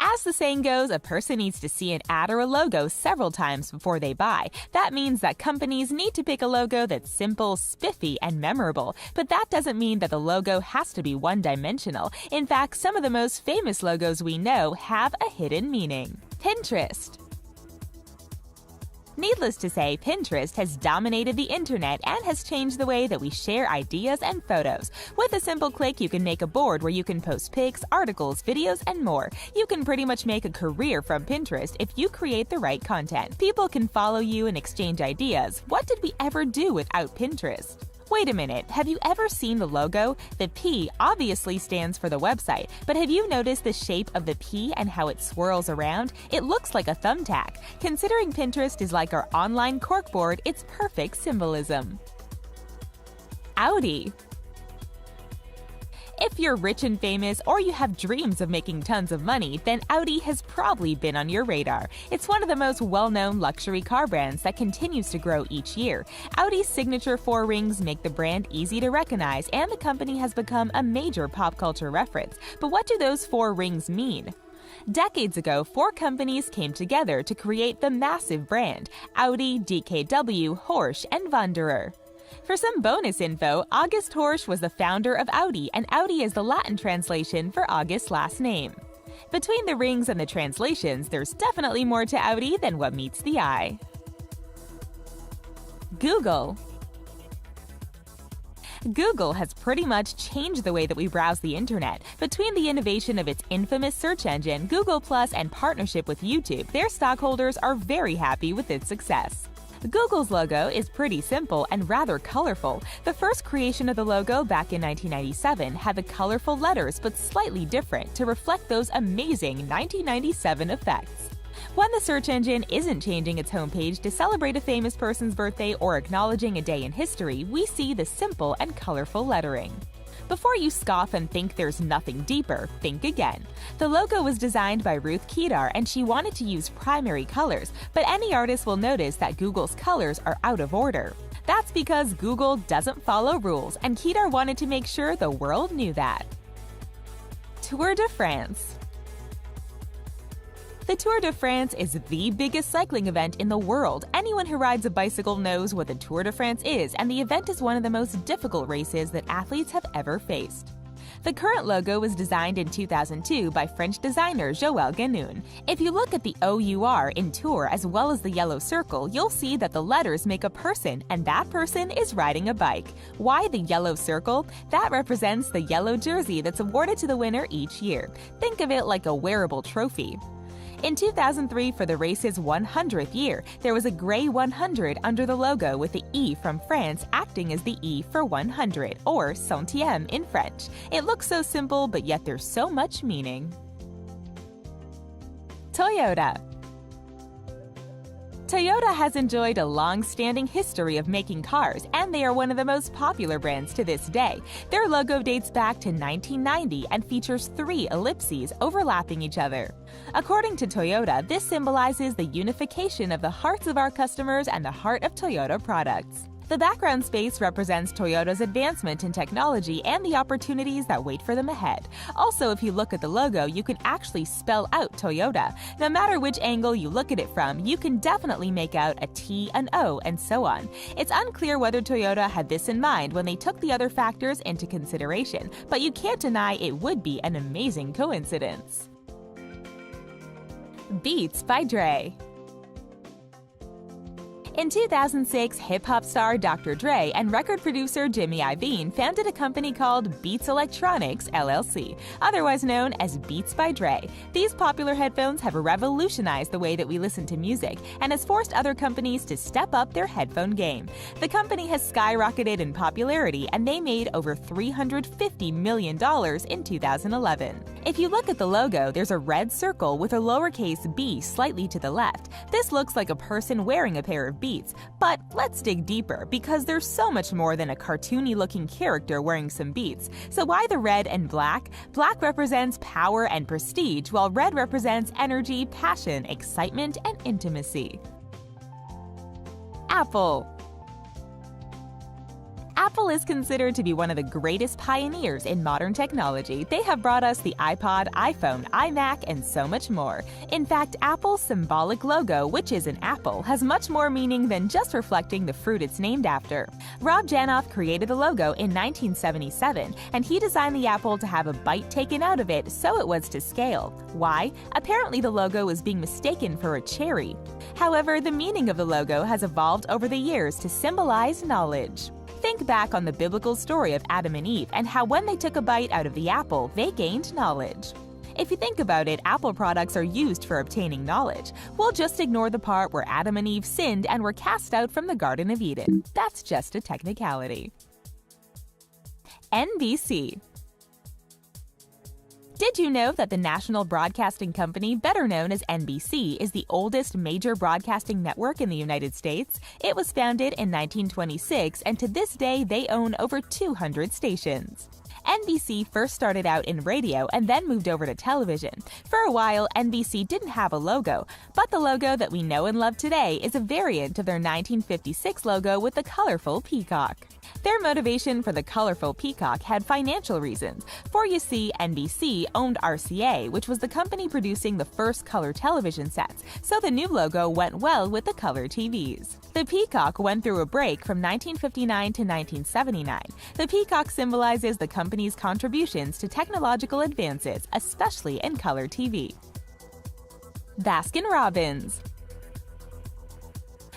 As the saying goes, a person needs to see an ad or a logo several times before they buy. That means that companies need to pick a logo that's simple, spiffy, and memorable. But that doesn't mean that the logo has to be one-dimensional. In fact, some of the most famous logos we know have a hidden meaning. Pinterest. Needless to say, Pinterest has dominated the internet and has changed the way that we share ideas and photos. With a simple click, you can make a board where you can post pics, articles, videos, and more. You can pretty much make a career from Pinterest if you create the right content. People can follow you and exchange ideas. What did we ever do without Pinterest? Wait a minute, have you ever seen the logo? The P obviously stands for the website, but have you noticed the shape of the P and how it swirls around? It looks like a thumbtack. Considering Pinterest is like our online corkboard, it's perfect symbolism. Audi. If you're rich and famous or you have dreams of making tons of money, then Audi has probably been on your radar. It's one of the most well-known luxury car brands that continues to grow each year. Audi's signature four rings make the brand easy to recognize, and the company has become a major pop culture reference. But what do those four rings mean? Decades ago, four companies came together to create the massive brand: Audi, DKW, Porsche, and Wanderer. For some bonus info, August Horsch was the founder of Audi, and Audi is the Latin translation for August's last name. Between the rings and the translations, there's definitely more to Audi than what meets the eye. Google. Google has pretty much changed the way that we browse the internet. Between the innovation of its infamous search engine, Google+, and partnership with YouTube, their stockholders are very happy with its success. Google's logo is pretty simple and rather colorful. The first creation of the logo back in 1997 had the colorful letters but slightly different to reflect those amazing 1997 effects. When the search engine isn't changing its homepage to celebrate a famous person's birthday or acknowledging a day in history, we see the simple and colorful lettering. Before you scoff and think there's nothing deeper, think again. The logo was designed by Ruth Kedar, and she wanted to use primary colors, but any artist will notice that Google's colors are out of order. That's because Google doesn't follow rules, and Kedar wanted to make sure the world knew that. Tour de France. The Tour de France is the biggest cycling event in the world. Anyone who rides a bicycle knows what the Tour de France is, and the event is one of the most difficult races that athletes have ever faced. The current logo was designed in 2002 by French designer Joël Ganoun. If you look at the OUR in Tour as well as the yellow circle, you'll see that the letters make a person, and that person is riding a bike. Why the yellow circle? That represents the yellow jersey that's awarded to the winner each year. Think of it like a wearable trophy. In 2003, for the race's 100th year, there was a gray 100 under the logo with the E from France acting as the E for 100, or centième in French. It looks so simple, but yet there's so much meaning. Toyota. Toyota has enjoyed a long-standing history of making cars, and they are one of the most popular brands to this day. Their logo dates back to 1990 and features 3 ellipses overlapping each other. According to Toyota, this symbolizes the unification of the hearts of our customers and the heart of Toyota products. The background space represents Toyota's advancement in technology and the opportunities that wait for them ahead. Also, if you look at the logo, you can actually spell out Toyota. No matter which angle you look at it from, you can definitely make out a T, an O, and so on. It's unclear whether Toyota had this in mind when they took the other factors into consideration, but you can't deny it would be an amazing coincidence. Beats by Dre. In 2006, hip-hop star Dr. Dre and record producer Jimmy Iovine founded a company called Beats Electronics, LLC, otherwise known as Beats by Dre. These popular headphones have revolutionized the way that we listen to music and has forced other companies to step up their headphone game. The company has skyrocketed in popularity, and they made over $350 million in 2011. If you look at the logo, there's a red circle with a lowercase b slightly to the left. This looks like a person wearing a pair of Beats, but let's dig deeper because there's so much more than a cartoony-looking character wearing some Beats. So why the red and black? Black represents power and prestige, while red represents energy, passion, excitement, and intimacy. Apple. Apple is considered to be one of the greatest pioneers in modern technology. They have brought us the iPod, iPhone, iMac, and so much more. In fact, Apple's symbolic logo, which is an apple, has much more meaning than just reflecting the fruit it's named after. Rob Janoff created the logo in 1977, and he designed the apple to have a bite taken out of it so it was to scale. Why? Apparently the logo was being mistaken for a cherry. However, the meaning of the logo has evolved over the years to symbolize knowledge. Think back on the biblical story of Adam and Eve and how when they took a bite out of the apple, they gained knowledge. If you think about it, Apple products are used for obtaining knowledge. We'll just ignore the part where Adam and Eve sinned and were cast out from the Garden of Eden. That's just a technicality. NBC. Did you know that the National Broadcasting Company, better known as NBC, is the oldest major broadcasting network in the United States? It was founded in 1926, and to this day they own over 200 stations. NBC first started out in radio and then moved over to television. For a while, NBC didn't have a logo, but the logo that we know and love today is a variant of their 1956 logo with the colorful peacock. Their motivation for the colorful peacock had financial reasons, for you see, NBC owned RCA, which was the company producing the first color television sets, so the new logo went well with the color TVs. The peacock went through a break from 1959 to 1979. The peacock symbolizes the company's contributions to technological advances, especially in color TV. Baskin-Robbins.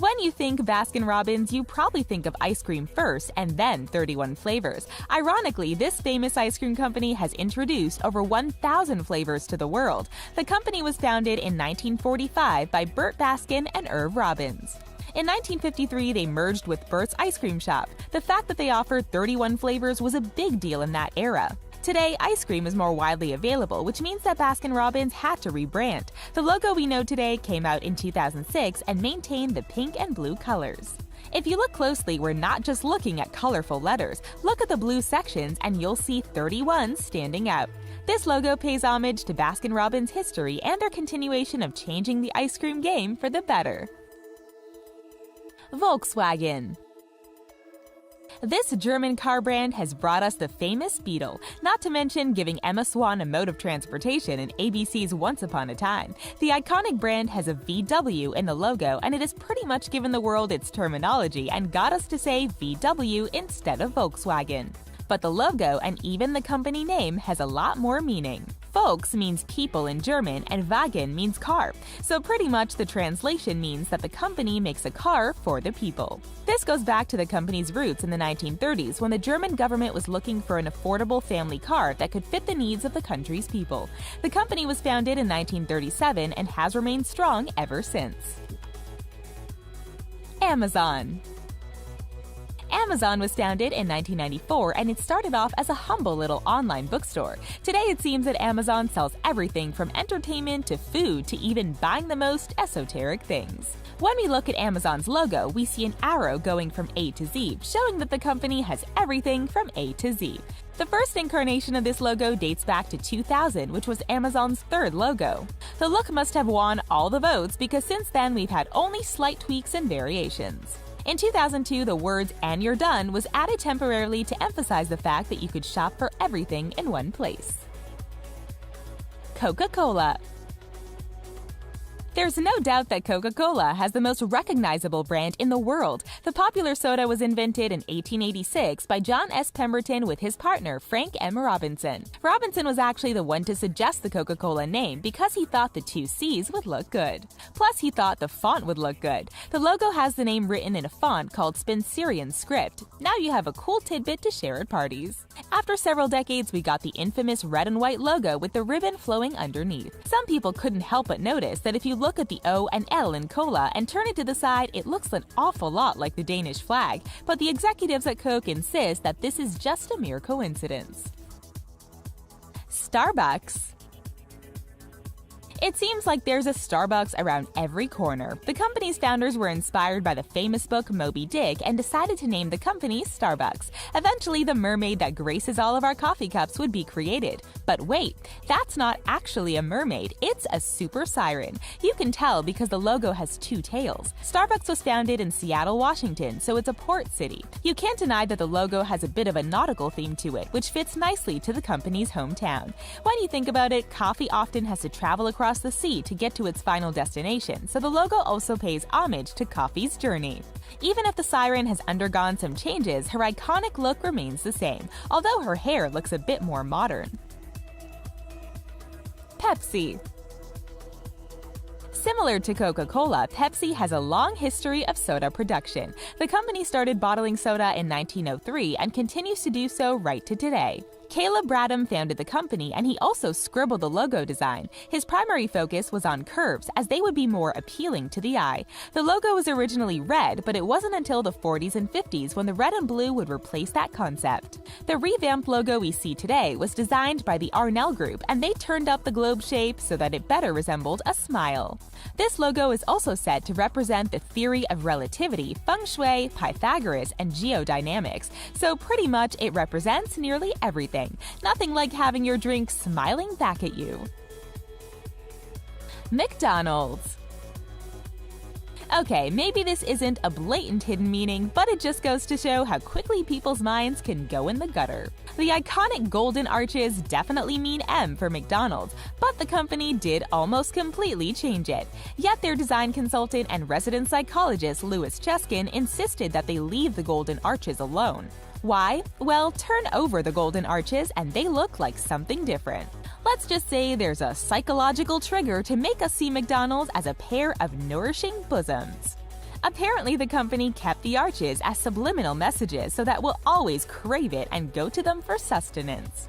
When you think Baskin-Robbins, you probably think of ice cream first and then 31 flavors. Ironically, this famous ice cream company has introduced over 1,000 flavors to the world. The company was founded in 1945 by Burt Baskin and Irv Robbins. In 1953, they merged with Burt's Ice Cream Shop. The fact that they offered 31 flavors was a big deal in that era. Today, ice cream is more widely available, which means that Baskin-Robbins had to rebrand. The logo we know today came out in 2006 and maintained the pink and blue colors. If you look closely, we're not just looking at colorful letters. Look at the blue sections and you'll see 31 standing out. This logo pays homage to Baskin-Robbins' history and their continuation of changing the ice cream game for the better. Volkswagen. This German car brand has brought us the famous Beetle, not to mention giving Emma Swan a mode of transportation in ABC's Once Upon a Time. The iconic brand has a VW in the logo, and it has pretty much given the world its terminology and got us to say VW instead of Volkswagen. But the logo and even the company name has a lot more meaning. Volks means people in German and Wagen means car, so pretty much the translation means that the company makes a car for the people. This goes back to the company's roots in the 1930s when the German government was looking for an affordable family car that could fit the needs of the country's people. The company was founded in 1937 and has remained strong ever since. Amazon. Amazon was founded in 1994 and it started off as a humble little online bookstore. Today it seems that Amazon sells everything from entertainment to food to even buying the most esoteric things. When we look at Amazon's logo, we see an arrow going from A to Z, showing that the company has everything from A to Z. The first incarnation of this logo dates back to 2000, which was Amazon's third logo. The look must have won all the votes because since then we've had only slight tweaks and variations. In 2002, the words "and you're done" was added temporarily to emphasize the fact that you could shop for everything in one place. Coca-Cola. There's no doubt that Coca-Cola has the most recognizable brand in the world. The popular soda was invented in 1886 by John S. Pemberton with his partner Frank M. Robinson. Robinson was actually the one to suggest the Coca-Cola name because he thought the two C's would look good. Plus, he thought the font would look good. The logo has the name written in a font called Spencerian script. Now you have a cool tidbit to share at parties. After several decades, we got the infamous red and white logo with the ribbon flowing underneath. Some people couldn't help but notice that if you look at the O and L in cola and turn it to the side, it looks an awful lot like the Danish flag, but the executives at Coke insist that this is just a mere coincidence. Starbucks. It seems like there's a Starbucks around every corner. The company's founders were inspired by the famous book Moby Dick and decided to name the company Starbucks. Eventually, the mermaid that graces all of our coffee cups would be created. But wait, that's not actually a mermaid, it's a super siren. You can tell because the logo has two tails. Starbucks was founded in Seattle, Washington, so it's a port city. You can't deny that the logo has a bit of a nautical theme to it, which fits nicely to the company's hometown. When you think about it, coffee often has to travel across the sea to get to its final destination, so the logo also pays homage to coffee's journey. Even if the siren has undergone some changes, her iconic look remains the same, although her hair looks a bit more modern. Pepsi. Similar to Coca-Cola, Pepsi has a long history of soda production. The company started bottling soda in 1903 and continues to do so right to today. Caleb Bradham founded the company, and he also scribbled the logo design. His primary focus was on curves, as they would be more appealing to the eye. The logo was originally red, but it wasn't until the 40s and 50s when the red and blue would replace that concept. The revamped logo we see today was designed by the Arnell Group, and they turned up the globe shape so that it better resembled a smile. This logo is also said to represent the theory of relativity, feng shui, Pythagoras, and geodynamics, so pretty much it represents nearly everything. Nothing like having your drink smiling back at you. McDonald's. Okay, maybe this isn't a blatant hidden meaning, but it just goes to show how quickly people's minds can go in the gutter. The iconic golden arches definitely mean M for McDonald's, but the company did almost completely change it. Yet their design consultant and resident psychologist Louis Cheskin insisted that they leave the golden arches alone. Why? Well, turn over the golden arches and they look like something different. Let's just say there's a psychological trigger to make us see McDonald's as a pair of nourishing bosoms. Apparently, the company kept the arches as subliminal messages so that we'll always crave it and go to them for sustenance.